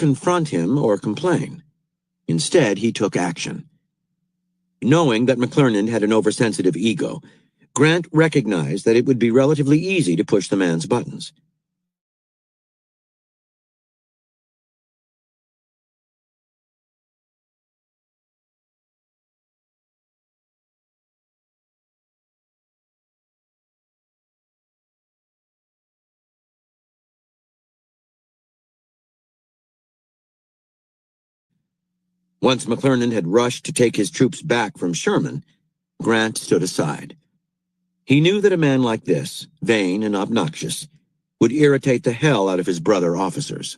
confront him or complain. Instead, he took action. Knowing that McClernand had an oversensitive ego, Grant recognized that it would be relatively easy to push the man's buttons. Once McClernand had rushed to take his troops back from Sherman, Grant stood aside. He knew that a man like this, vain and obnoxious, would irritate the hell out of his brother officers.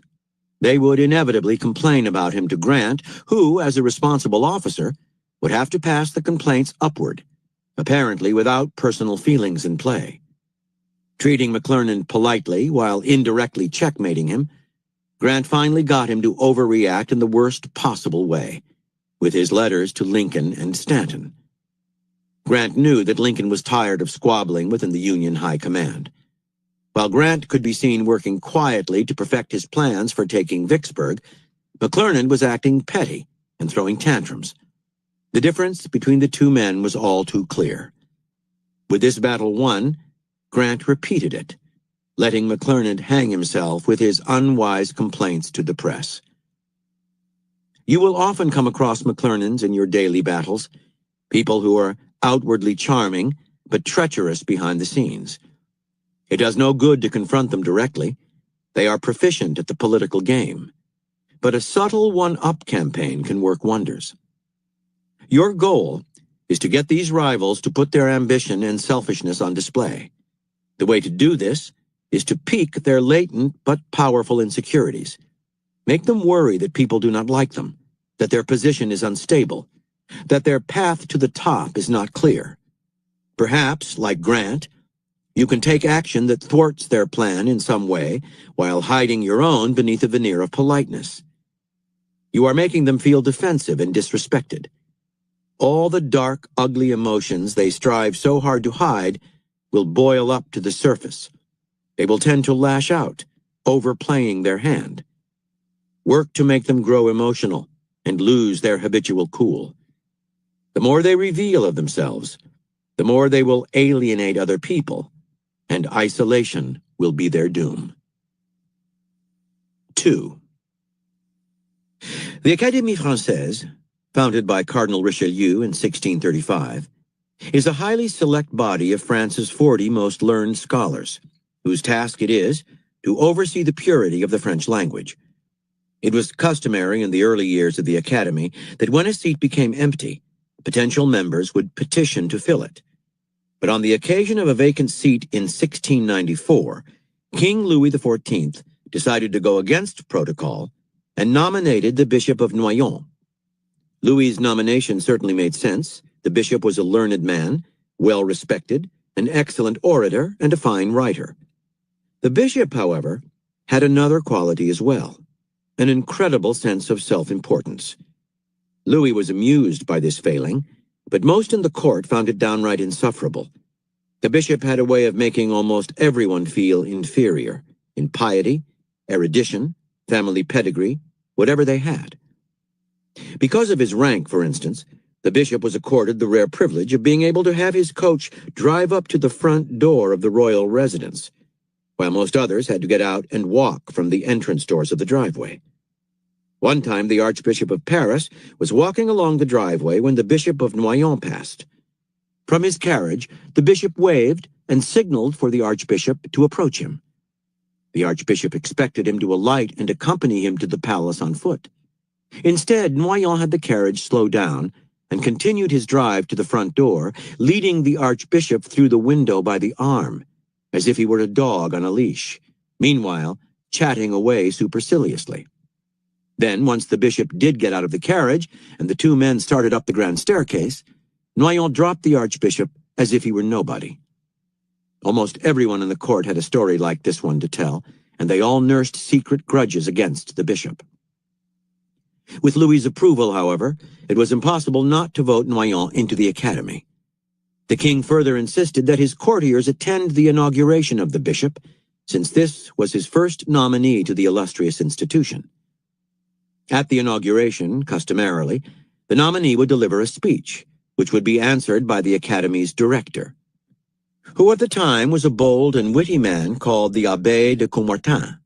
They would inevitably complain about him to Grant, who, as a responsible officer, would have to pass the complaints upward, apparently without personal feelings in play. Treating McClernand politely while indirectly checkmating him, Grant finally got him to overreact in the worst possible way, with his letters to Lincoln and Stanton. Grant knew that Lincoln was tired of squabbling within the Union High Command. While Grant could be seen working quietly to perfect his plans for taking Vicksburg, McClernand was acting petty and throwing tantrums. The difference between the two men was all too clear. With this battle won, Grant repeated it, letting McClernand hang himself with his unwise complaints to the press. You will often come across McClernands in your daily battles, people who are outwardly charming but treacherous behind the scenes. It does no good to confront them directly. They are proficient at the political game. But a subtle one-up campaign can work wonders. Your goal is to get these rivals to put their ambition and selfishness on display. The way to do this is to pique their latent but powerful insecurities. Make them worry that people do not like them, that their position is unstable, that their path to the top is not clear. Perhaps, like Grant, you can take action that thwarts their plan in some way while hiding your own beneath a veneer of politeness. You are making them feel defensive and disrespected. All the dark, ugly emotions they strive so hard to hide will boil up to the surface. They will tend to lash out, overplaying their hand. Work to make them grow emotional and lose their habitual cool. The more they reveal of themselves, the more they will alienate other people, and isolation will be their doom. 2. The Académie Française, founded by Cardinal Richelieu in 1635, is a highly select body of France's 40 most learned scholars, whose task it is to oversee the purity of the French language. It was customary in the early years of the Academy that when a seat became empty, potential members would petition to fill it. But on the occasion of a vacant seat in 1694, King Louis XIV decided to go against protocol and nominated the Bishop of Noyon. Louis's nomination certainly made sense. The bishop was a learned man, well-respected, an excellent orator, and a fine writer. The bishop, however, had another quality as well, an incredible sense of self-importance. Louis was amused by this failing, but most in the court found it downright insufferable. The bishop had a way of making almost everyone feel inferior, in piety, erudition, family pedigree, whatever they had. Because of his rank, for instance, the bishop was accorded the rare privilege of being able to have his coach drive up to the front door of the royal residence, while most others had to get out and walk from the entrance doors of the driveway. One time, the Archbishop of Paris was walking along the driveway when the Bishop of Noyon passed. From his carriage, the bishop waved and signaled for the archbishop to approach him. The archbishop expected him to alight and accompany him to the palace on foot. Instead, Noyon had the carriage slow down and continued his drive to the front door, leading the archbishop through the window by the arm, as if he were a dog on a leash, meanwhile chatting away superciliously. Then, once the bishop did get out of the carriage and the two men started up the grand staircase, Noyon dropped the archbishop as if he were nobody. Almost everyone in the court had a story like this one to tell, and they all nursed secret grudges against the bishop. With Louis's approval, however, it was impossible not to vote Noyon into the Academy. The king further insisted that his courtiers attend the inauguration of the bishop, since this was his first nominee to the illustrious institution. At the inauguration, customarily, the nominee would deliver a speech, which would be answered by the Academy's director, who at the time was a bold and witty man called the Abbé de Caumartin.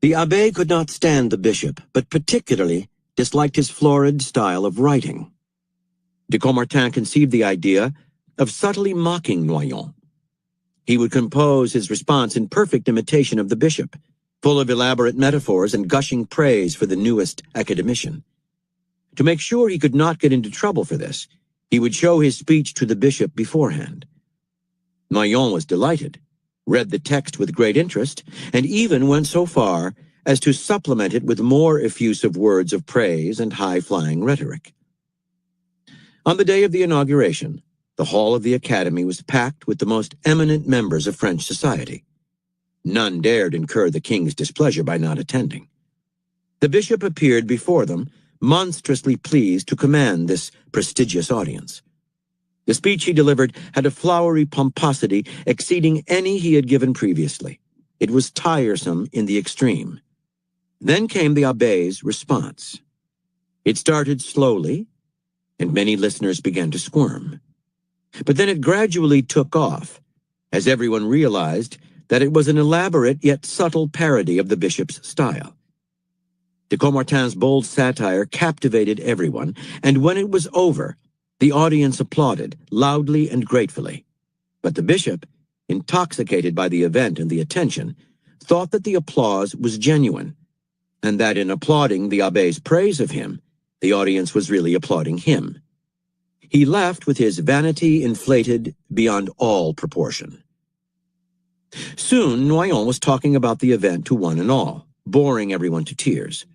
The abbé could not stand the bishop, but particularly disliked his florid style of writing. De Caumartin conceived the idea of subtly mocking Noyon. He would compose his response in perfect imitation of the bishop, full of elaborate metaphors and gushing praise for the newest academician. To make sure he could not get into trouble for this, he would show his speech to the bishop beforehand. Noyon was delighted, read the text with great interest, and even went so far as to supplement it with more effusive words of praise and high-flying rhetoric. On the day of the inauguration, the hall of the Academy was packed with the most eminent members of French society. None dared incur the king's displeasure by not attending. The bishop appeared before them, monstrously pleased to command this prestigious audience. The speech he delivered had a flowery pomposity exceeding any he had given previously. It was tiresome in the extreme. Then came the abbé's response. It started slowly, and many listeners began to squirm. But then it gradually took off, as everyone realized that it was an elaborate yet subtle parody of the bishop's style. De Caumartin's bold satire captivated everyone, and when it was over, the audience applauded, loudly and gratefully. But the bishop, intoxicated by the event and the attention, thought that the applause was genuine, and that in applauding the abbé's praise of him, the audience was really applauding him. He left with his vanity inflated beyond all proportion. Soon, Noyon was talking about the event to one and all, boring everyone to tears.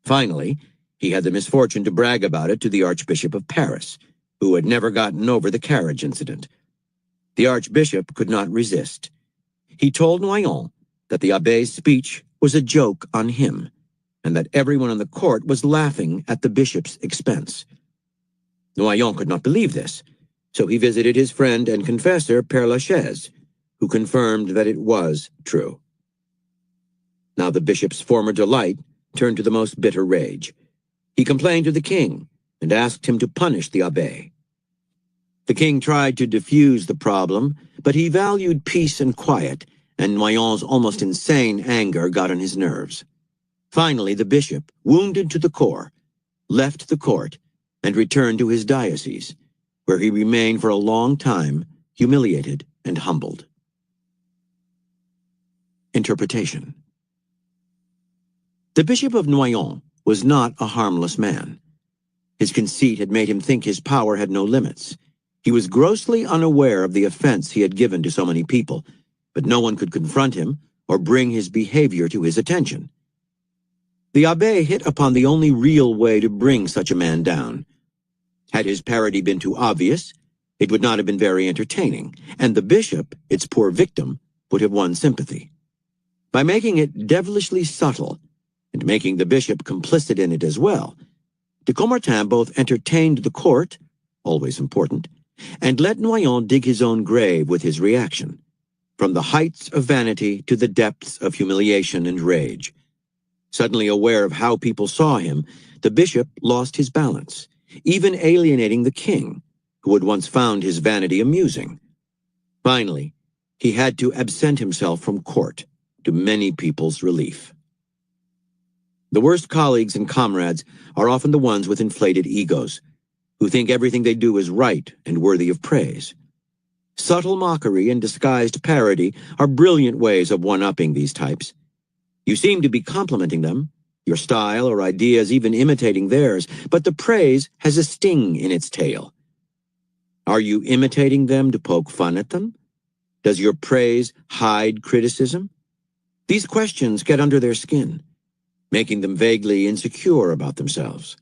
Finally, he had the misfortune to brag about it to the Archbishop of Paris, who had never gotten over the carriage incident. The Archbishop could not resist. He told Noyon that the abbé's speech was a joke on him, and that everyone in the court was laughing at the bishop's expense. Noyon could not believe this, so he visited his friend and confessor, Père Lachaise, who confirmed that it was true. Now the bishop's former delight turned to the most bitter rage. He complained to the king and asked him to punish the abbé. The king tried to diffuse the problem, but he valued peace and quiet, and Noyon's almost insane anger got on his nerves. Finally, the bishop, wounded to the core, left the court and returned to his diocese, where he remained for a long time, humiliated and humbled. Interpretation. The Bishop of Noyon was not a harmless man. His conceit had made him think his power had no limits. He was grossly unaware of the offense he had given to so many people, but no one could confront him or bring his behavior to his attention. The abbé hit upon the only real way to bring such a man down. Had his parody been too obvious, it would not have been very entertaining, and the bishop, its poor victim, would have won sympathy. By making it devilishly subtle, and making the bishop complicit in it as well, de Caumartin both entertained the court, always important, and let Noyon dig his own grave with his reaction, from the heights of vanity to the depths of humiliation and rage. Suddenly aware of how people saw him, the bishop lost his balance, even alienating the king, who had once found his vanity amusing. Finally, he had to absent himself from court, to many people's relief. The worst colleagues and comrades are often the ones with inflated egos, who think everything they do is right and worthy of praise. Subtle mockery and disguised parody are brilliant ways of one-upping these types. You seem to be complimenting them, your style or ideas even imitating theirs, but the praise has a sting in its tail. Are you imitating them to poke fun at them? Does your praise hide criticism? These questions get under their skin, making them vaguely insecure about themselves.